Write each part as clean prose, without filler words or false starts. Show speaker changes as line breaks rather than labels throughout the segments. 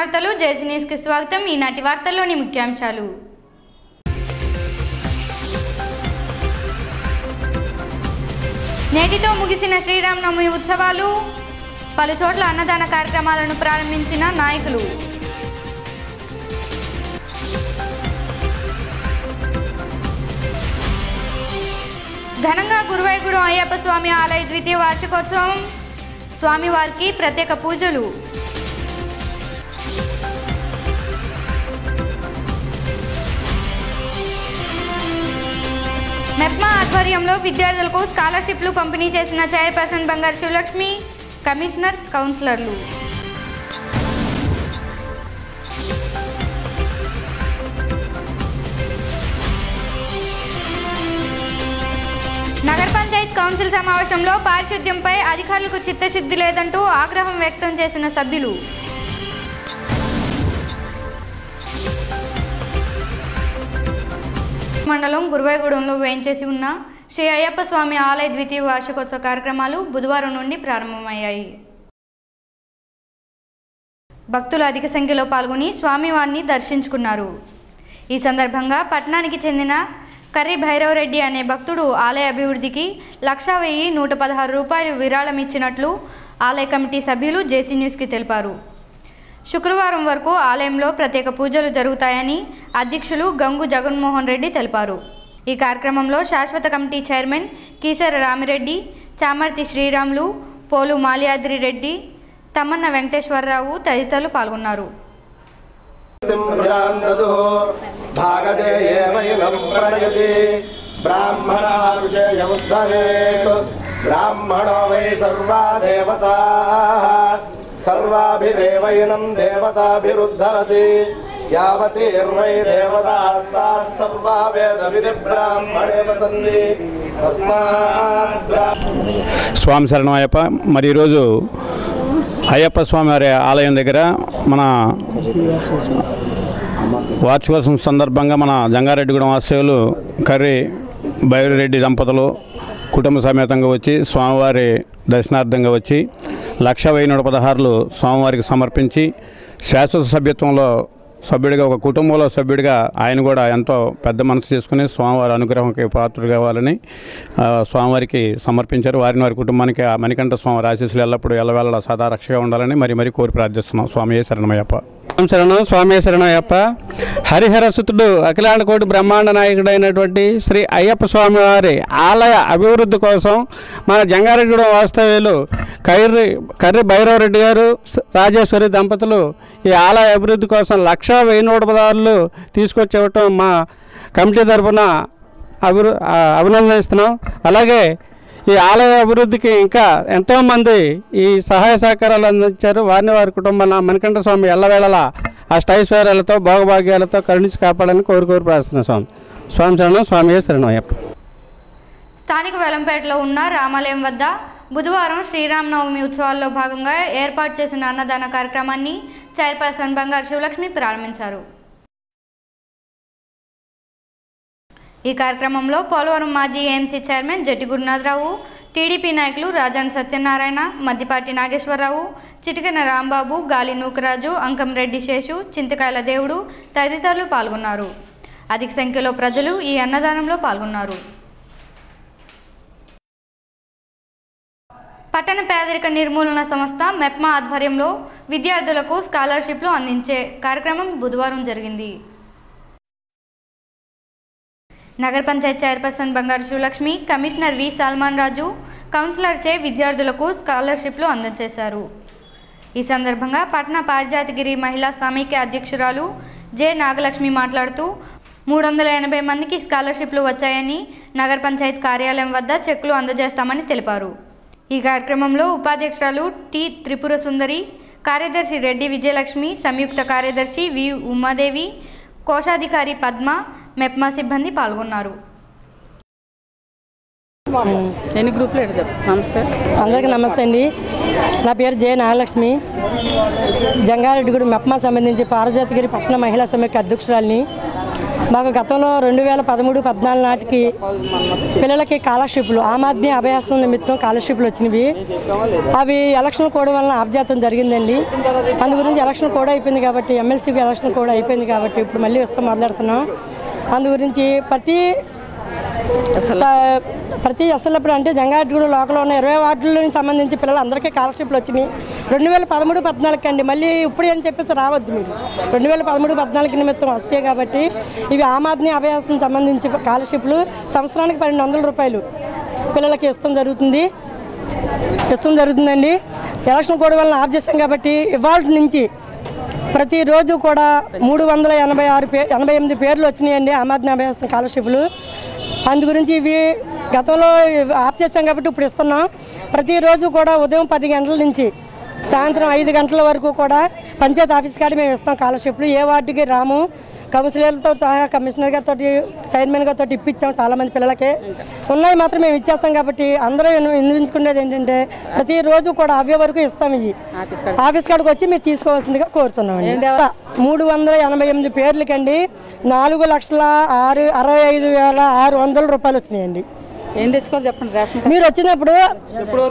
వార్తలు జేసీ న్యూస్ కి స్వాగతం. ఈనాటి వార్తల్లోని ముఖ్యాంశాలు. నేటితో ముగిసిన శ్రీరామనవమి ఉత్సవాలు. పలు చోట్ల అన్నదాన కార్యక్రమాలను ప్రారంభించిన నాయకులు. ఘనంగా గురువాయూగూడెం అయ్యప్ప స్వామి ఆలయ ద్వితీయ వార్షికోత్సవం. స్వామివారికి ప్రత్యేక పూజలు. మెప్మా ఆధ్వర్యంలో విద్యార్థులకు స్కాలర్షిప్లు పంపిణీ చేసిన చైర్పర్సన్ బంగారు శివలక్ష్మి, కమిషనర్, కౌన్సిలర్లు. నగర పంచాయత్ కౌన్సిల్ సమావేశంలో పారిశుద్ధ్యంపై అధికారులకు చిత్తశుద్ధి లేదంటూ ఆగ్రహం వ్యక్తం చేసిన సభ్యులు. మండలం గురువాయూగూడెంలో వేయించేసి ఉన్న శ్రీ అయ్యప్ప స్వామి ఆలయ ద్వితీయ వార్షికోత్సవ కార్యక్రమాలు బుధవారం నుండి ప్రారంభమయ్యాయి. భక్తులు అధిక సంఖ్యలో పాల్గొని స్వామివారిని దర్శించుకున్నారు. ఈ సందర్భంగా పట్టణానికి చెందిన కర్రి భైరవరెడ్డి అనే భక్తుడు ఆలయ అభివృద్ధికి 1,116 రూపాయలు విరాళం ఇచ్చినట్లు ఆలయ కమిటీ సభ్యులు జేసీ న్యూస్కి తెలిపారు. శుక్రవారం వరకు ఆలయంలో ప్రత్యేక పూజలు జరుగుతాయని అధ్యక్షులు గంగు జగన్మోహన్ రెడ్డి తెలిపారు. ఈ కార్యక్రమంలో శాశ్వత కమిటీ చైర్మన్ కీసర రామిరెడ్డి, చామర్తి శ్రీరాములు, పోలు మాల్యాద్రి రెడ్డి, తమ్మన్న వెంకటేశ్వరరావు తదితరులు పాల్గొన్నారు.
బ్రాహ్మణో వై సర్వా దేవతా సర్వాభిరేవైనం దేవతాభిరుద్ధరతి యావతీర్వై దేవతాస్తాః సర్వా వేద విధి బ్రాహ్మణే వసంతి తస్మాత్.
స్వామి శరణం అయ్యప్ప. మరి ఈరోజు అయ్యప్ప స్వామి వారి ఆలయం దగ్గర మన వార్షికోత్సవం సందర్భంగా మన జంగారెడ్డిగూడెం వాస్తవ్యులు కర్రి భైరవరెడ్డి దంపతులు కుటుంబ సమేతంగా వచ్చి స్వామివారి దర్శనార్థంగా వచ్చి 1,116 స్వామివారికి సమర్పించి శాశ్వత సభ్యత్వంలో సభ్యుడిగా, ఒక కుటుంబంలో సభ్యుడిగా ఆయన కూడా ఎంతో పెద్ద మనసు చేసుకుని స్వామివారి అనుగ్రహంకి పాత్రుడు కావాలని స్వామివారికి సమర్పించారు. వారి కుటుంబానికి ఆ మణికంఠ స్వామి ఆశీస్సులు ఎల్లప్పుడూ ఎల్లవేళ సదా రక్షగా ఉండాలని మరి కోరి ప్రార్థిస్తున్నాం. స్వామియే శరణమయ్యప్ప.
శరణం. స్వామి శరణయ్యప్ప. హరిహరసుతుడు అఖిలాండ కోటి బ్రహ్మాండ నాయకుడైనటువంటి శ్రీ అయ్యప్ప స్వామి వారి ఆలయ అభివృద్ధి కోసం మన జంగారెడ్డిగూడెం వాస్తవ్యులు కర్రి భైరవరెడ్డి గారు, రాజేశ్వరి దంపతులు ఈ ఆలయ అభివృద్ధి కోసం 1,116 తీసుకొచ్చేవటం మా కమిటీ తరఫున అభినందిస్తున్నాం. అలాగే ఈ ఆలయ అభివృద్ధికి ఇంకా ఎంతోమంది ఈ సహాయ సహకారాలు అందించారు. వారి కుటుంబాన్ని మణికంఠ స్వామి ఎల్లవేళలా అష్టైశ్వర్యాలతో భోగభాగ్యాలతో కరుణించి కాపాడాలని కోరి ప్రార్థిస్తున్నాం. స్వామి శరణం. స్వామియే శరణం అయ్యప్ప.
స్థానిక వెలంపేటలో ఉన్న రామాలయం వద్ద బుధవారం శ్రీరామనవమి ఉత్సవాల్లో భాగంగా ఏర్పాటు చేసిన అన్నదాన కార్యక్రమాన్ని చైర్పర్సన్ బంగారు శివలక్ష్మి ప్రారంభించారు. ఈ కార్యక్రమంలో పోలవరం మాజీ AMC chairman Jatti Gurunatharao, TDP నాయకులు రాజాన్ సత్యనారాయణ, మద్దిపాటి నాగేశ్వరరావు, చిటికెన రాంబాబు, గాలి నూకరాజు, అంకంరెడ్డి శేషు, చింతకాయల దేవుడు తదితరులు పాల్గొన్నారు. అధిక సంఖ్యలో ప్రజలు ఈ అన్నదానంలో పాల్గొన్నారు. పట్టణ పేదరిక నిర్మూలన సంస్థ మెప్మా ఆధ్వర్యంలో విద్యార్థులకు స్కాలర్షిప్లు అందించే కార్యక్రమం బుధవారం జరిగింది. నగర పంచాయత్ చైర్పర్సన్ బంగారు శివలక్ష్మి, కమిషనర్ వి సల్మాన్ రాజు, కౌన్సిలర్చే విద్యార్థులకు స్కాలర్షిప్లు అందజేశారు. ఈ సందర్భంగా పట్టణ పారిజాతగిరి మహిళా సమైక్య అధ్యక్షురాలు జె నాగలక్ష్మి మాట్లాడుతూ 380 మందికి స్కాలర్షిప్లు వచ్చాయని, నగర పంచాయత్ కార్యాలయం వద్ద చెక్కులు అందజేస్తామని తెలిపారు. ఈ కార్యక్రమంలో ఉపాధ్యక్షురాలు టి త్రిపుర సుందరి, కార్యదర్శి రెడ్డి విజయలక్ష్మి, సంయుక్త కార్యదర్శి వి ఉమాదేవి, కోశాధికారి పద్మ, మెప్మా సిబ్బంది పాల్గొన్నారు.
ఎన్ని గ్రూప్లు నమస్తే అందరికీ నమస్తే అండి. నా పేరు జె నాగలక్ష్మి, జంగారెడ్డిగూడెం మెప్మా సంబంధించి పారిజాతగిరి పట్టణ మహిళా సమైక్య అధ్యక్షురాలిని. మాకు గతంలో 2013-14 నాటికి పిల్లలకి స్కాలర్షిప్లు ఆమ్ ఆద్మీ అభయహస్తం నిమిత్తం స్కాలర్షిప్లు వచ్చినవి. అవి ఎలక్షన్ కోడ్ వలన ఆబ్జాతం జరిగిందండి. అందు గురించి ఎలక్షన్ కోడ్ అయిపోయింది కాబట్టి, ఎమ్మెల్సీకి ఎలక్షన్ కోడ్ అయిపోయింది కాబట్టి ఇప్పుడు మళ్ళీ వస్తాం మొదలెడుతున్నాం. అందు గురించి ప్రతి ఎస్ఎల్ఎప్పుడు అంటే జంగారెడ్డిగూడెం లోకల్లో ఉన్న 20 వార్డులకు సంబంధించి పిల్లలందరికీ స్కాలర్షిప్లు వచ్చినాయి. 2013-14 అండి, మళ్ళీ ఇప్పుడు అని చెప్పేసి రావద్దు మీరు. 2013-14 నిమిత్తం వస్తాయి కాబట్టి ఇవి ఆమ్ ఆద్మీ అభయహస్తం సంబంధించి స్కాలర్షిప్లు సంవత్సరానికి 1200 రూపాయలు పిల్లలకి ఇష్టం జరుగుతుందండి. ఎలక్షన్ కోడ్ వలన ఆఫ్ చేస్తాం కాబట్టి ఇవాళ నుంచి ప్రతిరోజు కూడా 388 పేర్లు వచ్చినాయండి ఆమ్ ఆద్మీ అభయహస్తం స్కాలర్షిప్లు. అందు గురించి ఇవి గతంలో ఆఫ్ చేస్తాం కాబట్టి ఇప్పుడు ఇస్తున్నాం. ప్రతిరోజు కూడా ఉదయం 10 గంటల నుంచి సాయంత్రం 5 గంటల వరకు కూడా పంచాయతీ ఆఫీస్ కాడ మేము ఇస్తాం స్కాలర్షిప్లు. ఏ వార్డుకి రాము, కౌన్సిలర్లతో సహా కమిషనర్ గారితో చైర్మన్ గారితో ఇప్పించాం. చాలామంది పిల్లలకి ఉన్నాయి మాత్రం మేము ఇచ్చేస్తాం కాబట్టి అందరూ వినియోగించుకునేది ఏంటంటే ప్రతిరోజు కూడా అవే వరకు ఇస్తాం. ఇవి ఆఫీస్ కాడికి వచ్చి మీరు తీసుకోవాల్సిందిగా కోరుతున్నామండి. 388 పేర్లకండి 4,65,600 రూపాయలు వచ్చినాయండి.
ఏం తెచ్చుకోవాలి చెప్పండి. రేషన్
మీరు వచ్చినప్పుడు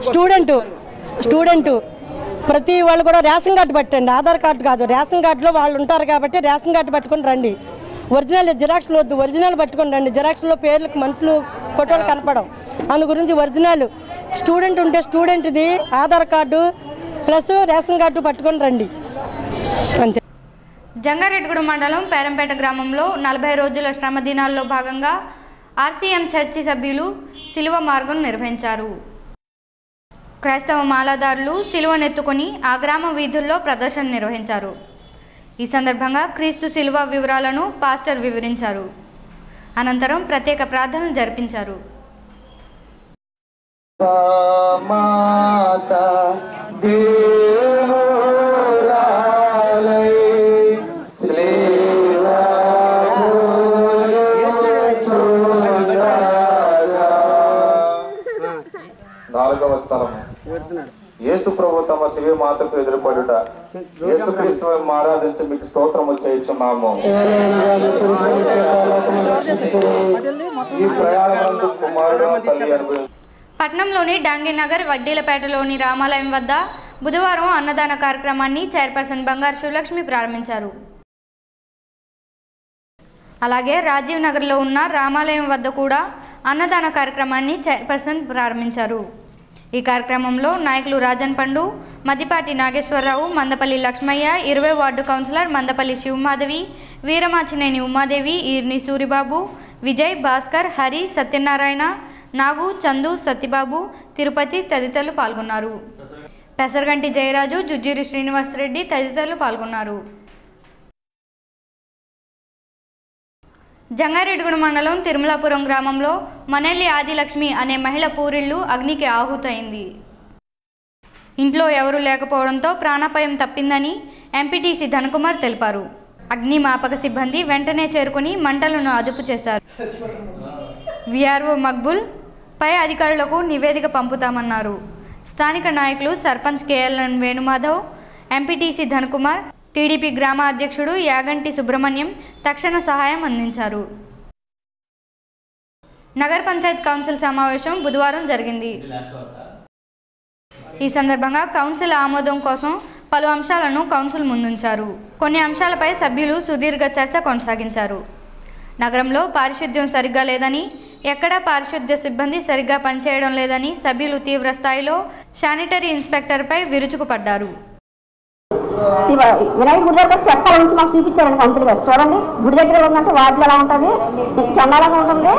స్టూడెంట్ ప్రతి వాళ్ళు కూడా రేషన్ కార్డు పట్టండి, ఆధార్ కార్డు కాదు. రేషన్ కార్డులో వాళ్ళు ఉంటారు కాబట్టి రేషన్ కార్డు పట్టుకొని రండి. ఒరిజినల్ జిరాక్స్లు వద్దు, ఒరిజినల్ పట్టుకొని రండి. జిరాక్స్లో పేర్లకు మనుషులు ఫోటోలు కనపడం. అందు గురించి ఒరిజినల్ స్టూడెంట్ ఉంటే స్టూడెంట్ది Aadhaar card plus ration card పట్టుకొని రండి అంతే.
జంగారెడ్డిగూడెం మండలం పేరంపేట గ్రామంలో 40 రోజుల శ్రమ దినాల్లో భాగంగా ఆర్సీఎం చర్చి సభ్యులు శిలువ మార్గం నిర్వహించారు. క్రైస్తవ మాలాదారులు శిలువనెత్తుకొని ఆ గ్రామ వీధుల్లో ప్రదర్శన నిర్వహించారు. ఈ సందర్భంగా క్రీస్తు శిలువ వివరాలను పాస్టర్ వివరించారు. అనంతరం ప్రత్యేక ప్రార్థనలు జరిపించారు.
నాలుగవ స్థలము యేసు ప్రభు తమ దివ్య మాతకు ఎదురుపడుట. యేసు క్రీస్తును ఆరాధించి మీకు స్తోత్రము చేయుచున్నాము. ఈ ప్రయాణమందు కుమారుడు తల్లి అనుభవం.
పట్నంలోని డాంగీనగర్ వడ్డీలపేటలోని రామాలయం వద్ద బుధవారం అన్నదాన కార్యక్రమాన్ని చైర్పర్సన్ బంగారు శివలక్ష్మి ప్రారంభించారు. అలాగే రాజీవ్ నగర్లో ఉన్న రామాలయం వద్ద కూడా అన్నదాన కార్యక్రమాన్ని చైర్పర్సన్ ప్రారంభించారు. ఈ కార్యక్రమంలో నాయకులు రాజన్ పండు, మద్దిపాటి నాగేశ్వరరావు, మందపల్లి లక్ష్మయ్య, 20 వార్డు కౌన్సిలర్ మందపల్లి శివమాధవి, వీరమాచినేని ఉమాదేవి, ఈర్ని సూరిబాబు, విజయ్, భాస్కర్, హరి, సత్యనారాయణ, నాగు, చందు, సత్యబాబు, తిరుపతి తదితరులు పాల్గొన్నారు. పెసరగంటి జయరాజు, జుజ్జూరి శ్రీనివాసరెడ్డి తదితరులు పాల్గొన్నారు. జంగారెడ్డిగూడెం మండలం తిరుమలాపురం గ్రామంలో మనెల్లి ఆదిలక్ష్మి అనే మహిళ పూరిళ్లు అగ్నికి ఆహుతైంది. ఇంట్లో ఎవరూ లేకపోవడంతో ప్రాణాపాయం తప్పిందని ఎంపీటీసీ ధనకుమార్ తెలిపారు. అగ్నిమాపక సిబ్బంది వెంటనే చేరుకుని మంటలను అదుపు చేశారు. వీఆర్ఓ మక్బుల్ పై అధికారులకు నివేదిక పంపుతామన్నారు. స్థానిక నాయకులు sarpanch KLN Venumadhav, MPTC Dhanakumar, TDP గ్రామ అధ్యక్షుడు యాగంటి సుబ్రహ్మణ్యం తక్షణ సహాయం అందించారు. నగర పంచాయత్ కౌన్సిల్ సమావేశం బుధవారం జరిగింది. ఈ సందర్భంగా కౌన్సిల్ ఆమోదం కోసం పలు అంశాలను కౌన్సిల్ ముందుంచారు. కొన్ని అంశాలపై సభ్యులు సుదీర్ఘ చర్చ కొనసాగించారు. నగరంలో పారిశుద్ధ్యం సరిగ్గా లేదని, ఎక్కడా పారిశుద్ధ్య సిబ్బంది సరిగ్గా పనిచేయడం లేదని సభ్యులు తీవ్ర స్థాయిలో శానిటరీ ఇన్స్పెక్టర్పై విరుచుకుపడ్డారు.
వినాయక గుడి దగ్గర చెత్త నుంచి మాకు చూపించారండి పంతులు గారు. చూడండి గుడి దగ్గర ఉందంటే వార్డులు ఎలా ఉంటుంది, చండాలంగా ఉంటుంది.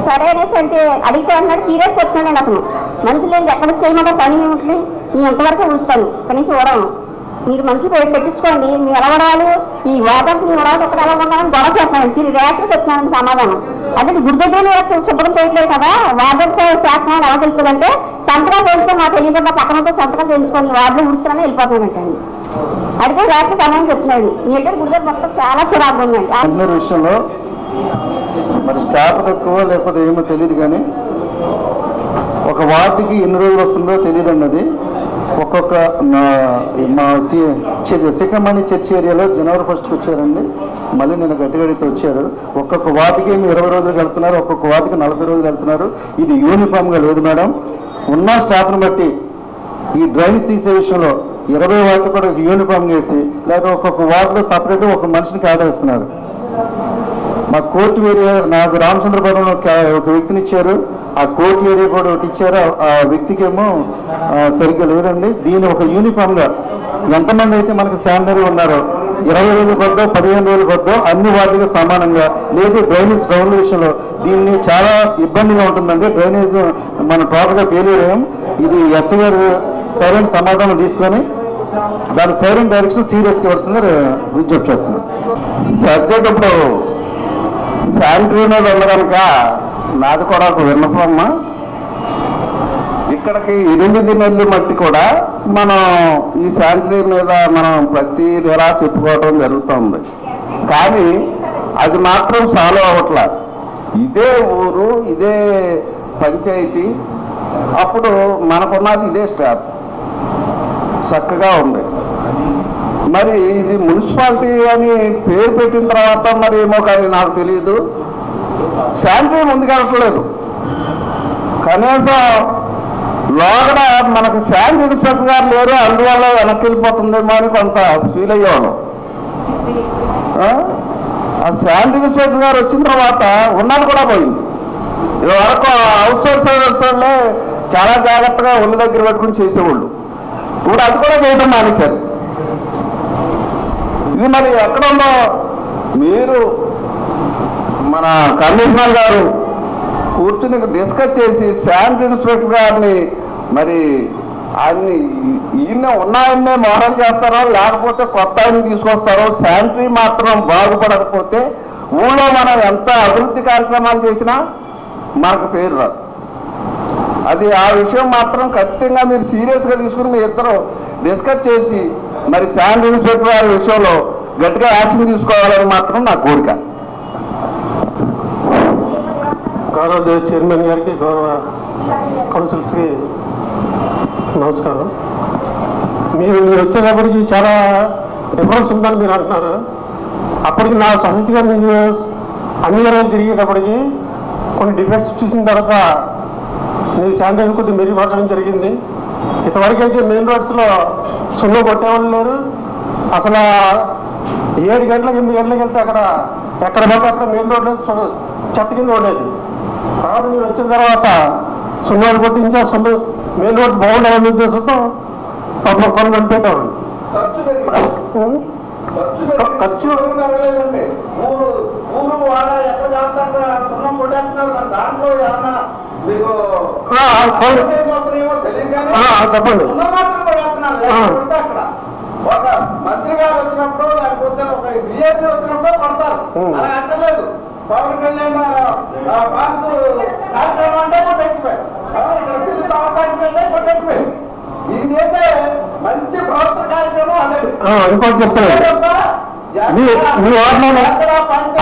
సరే అనేసి అంటే అడిగితే అన్నాడు, సీరియస్ చెప్తున్నాడు అతను. మనుషులు ఏంటి ఎక్కడ చేయమంటే పని ఉంటుంది, నేను ఎంతవరకు ఊడుస్తాను, ఇక్కడ నుంచి ఊడను. మీరు మనుషులు పెట్టించుకోండి, మీరు ఎలా ఉడవాలి, ఈ వాదనకు మీరు ఉడవాలి ఎక్కడ ఎలా ఉండాలని గొడవ చేస్తున్నాను. తిరిగి రేషన్ చెప్తున్నాను సమాధానం. అదే గుడి దగ్గర శుభ్రం చేయట్లేదు కదా, వార్డు శాఖ ఎలా తెలుస్తుందంటే సంతకాలు తెలుసుకొని నాకు తెలియకుండా పక్కనతో సంతకాలు తెలుసుకొని వార్డులో ఊడుస్తానని వెళ్ళిపోతున్నానంటండి. అడిగితే రేషన్ సమయం చెప్తున్నాడు. మీ దగ్గర గుడి దగ్గర మొత్తం చాలా చిరాకు ఉందండి.
అందరి విషయంలో మరి స్టాఫ్ తక్కువ లేకపోతే ఏమో తెలియదు, కానీ ఒక వార్డుకి ఎన్ని రోజులు వస్తుందో తెలియదండి. అది ఒక్కొక్క మా సికమణి చర్చ్ ఏరియాలో జనవరి 1st వచ్చారండి. మళ్ళీ నేను గట్టిగడితో వచ్చారు. ఒక్కొక్క వాటికి 20 రోజులు వెళ్తున్నారు, ఒక్కొక్క వాటికి 40 రోజులు వెళ్తున్నారు. ఇది యూనిఫామ్గా లేదు మేడం. ఉన్న స్టాఫ్ని బట్టి ఈ డ్రైన్స్ తీసే విషయంలో 20 వాటికి కూడా యూనిఫామ్ వేసి లేదా ఒక్కొక్క వార్డులో సపరేట్గా ఒక మనిషిని కేటాయిస్తున్నారు. మా కోర్టు ఏరియా నాకు రామచంద్రపురంలో ఒక వ్యక్తిని ఇచ్చారు. ఆ కోర్టు ఏరియా కూడా ఒకటి ఇచ్చారు. ఆ వ్యక్తికి ఏమో సరిగ్గా లేదండి. దీన్ని ఒక యూనిఫామ్గా ఎంతమంది అయితే మనకు శానిటరీ ఉన్నారో 20 రోజుల కొద్దో 15 రోజుల కొద్దో అన్ని వాటికి సమానంగా లేదు. డ్రైనేజ్ డౌన్ల విషయంలో దీన్ని చాలా ఇబ్బందిగా ఉంటుందండి. డ్రైనేజ్ మనం టోటల్గా ఫెయిల్యూర్ అయ్యాం. ఇది ఎస్ఐ గారు సరైన సమాధానం తీసుకొని దాని సరైన డైరెక్షన్ సీరియస్గా వస్తుందని విజ్ఞప్తి చేస్తున్నాం. సబ్జెక్ట్ ఇప్పుడు శానిటరీ మీద ఉంది కనుక నాది కూడా ఒక విన్నపమ్మ. ఇక్కడికి 8 నెలలు మట్టి కూడా మనం ఈ శానిటరీ మీద మనం ప్రతి నెల చెప్పుకోవడం జరుగుతుంది. కానీ అది మాత్రం సాల్వ్ అవ్వట్లేదు. ఇదే ఊరు, ఇదే పంచాయతీ, అప్పుడు మనకున్నది ఇదే స్టాఫ్ చక్కగా ఉంది. మరి ఇది మున్సిపాలిటీ అని పేరు పెట్టిన తర్వాత మరి ఏమో కానీ నాకు తెలియదు, శానిటరీ ముందుకెళ్ళట్లేదు. కనీసం లోగడ మనకు శానిటరీ ఇన్స్పెక్టర్ గారు లేరు, అందువల్ల వెనక్కి వెళ్ళిపోతుందేమో అని కొంత ఫీల్ అయ్యాను. ఆ శానిటరీ ఇన్స్పెక్టర్ గారు వచ్చిన తర్వాత ఉన్నది కూడా పోయింది. ఇది వరకు అవుట్ సోర్సర్లే చాలా జాగ్రత్తగా ఉన్న దగ్గర పెట్టుకుని చేసేవాళ్ళు. ఇప్పుడు అది కూడా చేయడం మానేశారు. ఇది మరి ఎక్కడుందో మీరు మన కమిషనర్ గారు కూర్చుని డిస్కస్ చేసి శానిటరీ ఇన్స్పెక్టర్ గారిని మరి ఆయన్ని ఈయన ఉన్నాయన్నే మోడల్ చేస్తారో లేకపోతే కొత్త ఆయన తీసుకొస్తారో, శానిటరీ మాత్రం బాగుపడకపోతే ఊళ్ళో మనం ఎంత అభివృద్ధి కార్యక్రమాలు చేసినా మనకు పేరు రాదు. అది ఆ విషయం మాత్రం ఖచ్చితంగా మీరు సీరియస్గా తీసుకుని మీ ఇద్దరు డిస్కస్ చేసి మరి శానిటరీ ఇన్స్పెక్టర్ గారి విషయంలో గట్టిగా యాక్షన్ తీసుకోవాలని మాత్రం నా కోరిక.
గౌరవ చైర్మన్ గారికి, గౌరవ కౌన్సిల్స్కి నమస్కారం. మీరు వచ్చేటప్పటికి చాలా డిఫరెన్స్ ఉందని మీరు అంటున్నారు. అప్పటికి నా సొసైటీగా మీరు అన్ని ఏరియాలు తిరిగేటప్పటికి కొన్ని డిఫెక్ట్స్ చూసిన తర్వాత మీరు శానిటరీ కొద్దిగా మెరుగుపరచడం జరిగింది. ఇంతవరకు అయితే మెయిన్ రోడ్స్లో సున్నా కొట్టేవాళ్ళు లేరు. అసలు 7 గంటలకు 8 గంటలకు వెళ్తే అక్కడ ఎక్కడ పడితే అక్కడ మెయిన్ రోడ్ చెత్త కింద ఉండేది. తర్వాత మీరు వచ్చిన తర్వాత సున్నాలు కొట్టించి ఆ సున్నా మెయిన్ రోడ్స్ బాగుండాలని ఉద్దేశంతో కొన్ని పెట్టేవాళ్ళు.
ఖర్చు ఊరు వాడ ఎక్కడ చేస్తా సున్నం కొట్టేస్తున్నారు. దాంట్లో ఏమన్నా మీకు తెలియదు కానీ
చెప్పండి.
సున్నం మాత్రం కొట్టేస్తున్నారు. అక్కడ ఒక మంత్రి గారు వచ్చినప్పుడు లేకపోతే ఒక బిజెపి వచ్చినప్పుడు కొడతారు. అలా అక్కర్లేదు. పవన్ కళ్యాణ్ బాన్స్ కార్యక్రమం అంటే కొట్టెక్కిపోయారు. ఇక్కడ బిల్లు సమర్పించే కొట్టెక్కిపోయారు. ఇది చేసే మంచి ప్రభుత్వ కార్యక్రమం అదే.
ఇంకోటి చెప్తాను, మీ వాటిలో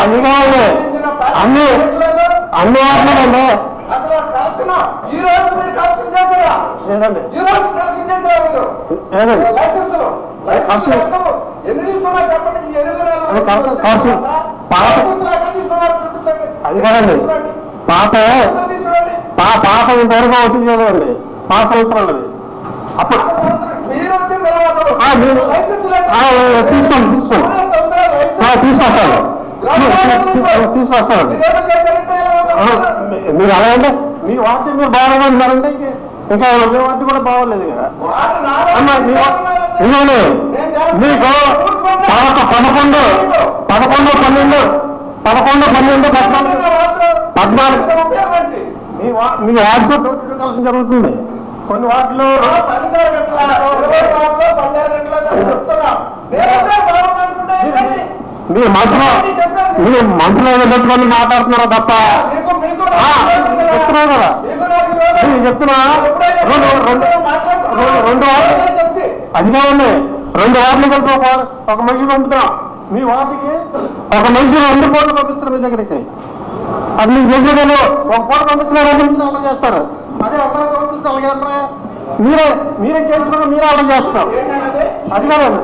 అన్ని కావాలి, అన్ని వాటిలో
అసలు కలెక్షన్ ఈ రోజు మీరు కలెక్షన్ చేశారా? ఈ రోజు కలెక్షన్ చేశారా మీరు? లైసెన్స్ ఎన్ని తీసుకున్నారు చెప్పండి. ఈ 8 నెలలు చూపించండి.
అది కాదండి, పాత ఇంతవరకు వసూలు చేయలేదండి. 5 సంవత్సరాలు అప్పుడు
మీరు వచ్చిన తర్వాత
తీసుకోండి తీసుకొస్తాను. మీరు అలాగంటే మీ వాటి మీరు బాగున్నారంటే ఇంకా మీ వాటి కూడా బాగోలేదు కదా. ఇదిగోండి మీకు 11, 12, 14 మీ వాట్సాప్ జరుగుతుంది. కొన్ని వాటిలో మీరు మనసులో పెట్టుకొని మాట్లాడుతున్నారా తప్ప చెప్తున్నా కదా. చెప్తున్నా 2 వార్డులు అది కాదండి. 2 వార్డులు కలిపి ఒక మనిషి పంపుతున్నాం. మీ వార్డుకి ఒక మనిషి 2 కోట్లు పంపిస్తారు మీ దగ్గరికి. అది మీకు చేసేదాన్ని 1 కోట పంపించినా అలా చేస్తారు. అదే అందరూ కౌన్సిల్స్ అలాగే ఉంటారా? మీరే చేస్తున్నారు, మీరే ఆర్డర్ చేస్తున్నారు. అది కాదండి.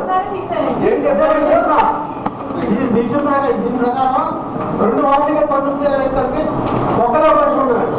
దీని ప్రకారం 2 వాటికి 19 రైతులకి ఒకలా పడుచుకుంటున్నారు.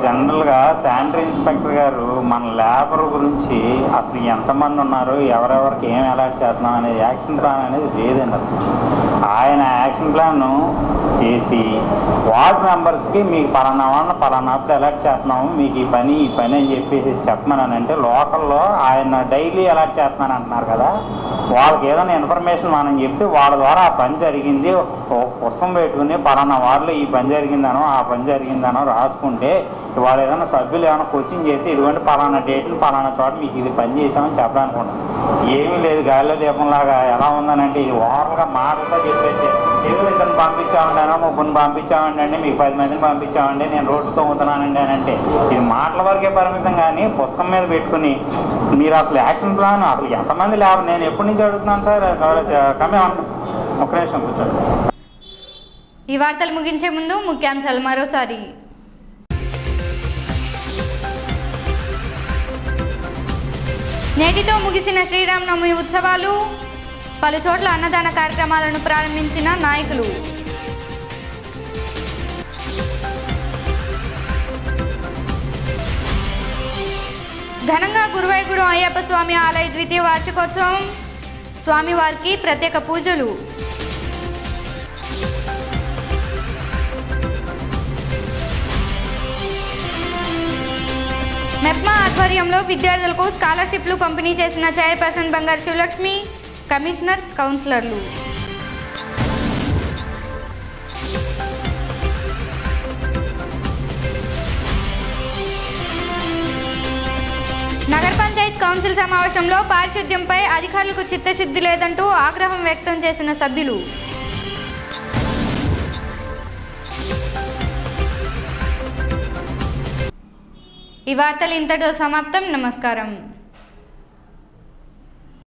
జనరల్గా శానిటరీ ఇన్స్పెక్టర్ గారు మన లేబర్ గురించి అసలు ఎంతమంది ఉన్నారు, ఎవరెవరికి ఏం అలాట్ చేస్తున్నాం అనేది యాక్షన్ ప్లాన్ అనేది లేదండి. అసలు ఆయన యాక్షన్ ప్లాన్ చేసి వార్డ్ మెంబర్స్కి మీకు పలానా వాళ్ళని పలానాప్పుడు అలాట్ చేస్తున్నాము, మీకు ఈ పని అని చెప్పేసి చెప్పమని అంటే లోకల్లో ఆయన డైలీ అలాట్ చేస్తున్నాను అంటున్నారు కదా. వాళ్ళకి ఏదైనా ఇన్ఫర్మేషన్ మనం చెప్తే వాళ్ళ ద్వారా ఆ పని జరిగింది పుస్తకం పెట్టుకుని పలానా వార్డులో ఈ పని జరిగిందనో ఆ పని జరిగిందనో రాసుకుంటే వాళ్ళు ఏదైనా సభ్యులు ఏమైనా కోచింగ్ చేస్తే ఇదిగోండి పలానా డేట్లు పలానా చోట మీకు ఇది పని చేసామని చెప్పాలనుకుంటాం. ఏమీ లేదు, గాలిలో దీపంలాగా ఎలా ఉందనంటే ఇది ఓవర్గా మాటలతో చెప్పేసి ఏదో ఇతను పంపించామంటానో ముగ్గురిని పంపించామండి, మీకు 10 మందిని పంపించామండి, నేను రోడ్డు తోగుతున్నానండి అని అంటే ఇది మాటల వరకే పరిమితం. కానీ పుస్తకం మీద పెట్టుకుని మీరు అసలు యాక్షన్ ప్లాన్ అసలు ఎంతమంది లేబర్ నేను ఎప్పటి నుంచి అడుగుతున్నాను సార్, కమ్మే ఒక నిమిషం కూర్చోండి.
ఈ వార్తలు ముగించే ముందు ముఖ్యాంశాలు మరోసారి. నేటితో ముగిసిన శ్రీరామనవమి ఉత్సవాలు, పలు చోట్ల అన్నదాన కార్యక్రమాలను ప్రారంభించిన నాయకులు. ఘనంగా గురువాయూగూడెం అయ్యప్ప స్వామి ఆలయ ద్వితీయ వార్షికోత్సవం, స్వామివారికి ప్రత్యేక పూజలు. మెప్మా ఆధ్వర్యంలో విద్యార్థులకు స్కాలర్షిప్లు పంపిణీ చేసిన చైర్పర్సన్ బంగారు శివలక్ష్మి, కమిషనర్, కౌన్సిలర్లు. నగర పంచాయత్ కౌన్సిల్ సమావేశంలో పారిశుద్ధ్యంపై అధికారులకు చిత్తశుద్ధి లేదంటూ ఆగ్రహం వ్యక్తం చేసిన సభ్యులు. ఈ వార్తలు ఇంతటితో సమాప్తం. నమస్కారం.